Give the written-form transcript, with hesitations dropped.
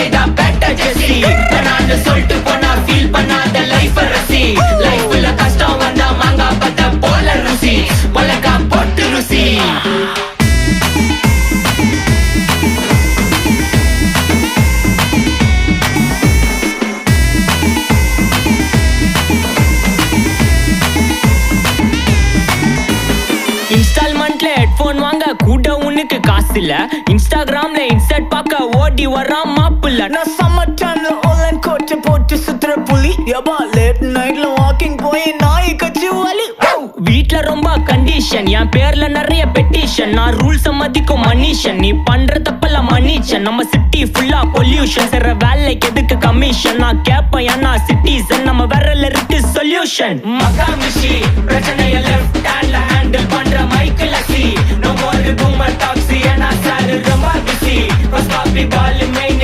கைதா பேட்ட ஜெஸ்ஸி நான் சொல்லிட்டு போனா ஃபீல் பண்ணாத லைஃப் ரசி லைஃப்ல கஷ்டம் வந்தா மாங்கா பத்த போல ருசி உலகா போட்டு ருசி இன்ஸ்டால்மெண்ட்ல ஹெட்போன் வாங்க கூட உனக்கு காசு இல்ல இன்ஸ்டாகிராம்ல இன்ஸ்டர்ட் பார்க்க ஓடி வரான் மாப்பிள்ள நான் சம்மர் டைம்ல ஆன்லைன் கோட்டை போட்டு சுத்துற புலி யபா லேட் நைட்ல வாக்கிங் போய் நாய் கச்சி வலி வீட்ல ரொம்ப கண்டிஷன் என் பேர்ல நிறைய பெட்டிஷன் நான் ரூல்ஸ் மதிக்கும் மனுஷன் நீ பண்ற தப்பெல்லாம் மன்னிச்சன் நம்ம சிட்டி ஃபுல்லா பொல்யூஷன் செய்ற வேலைக்கு எதுக்கு கமிஷன் நான் கேப்பேன் ஏன்னா சிட்டிசன் நம்ம விரல்ல இருக்கு சொல்யூஷன் மகாமிஷி பிரச்சனைய லெஃப்ட் ஹேண்ட்ல ஹேண்டில் பண்ற Michael see no more boomer taxi ஏன்னா சார் ரொம்ப பிஸி ஃபர்ஸ்ட் காப்பி பால் மெயின்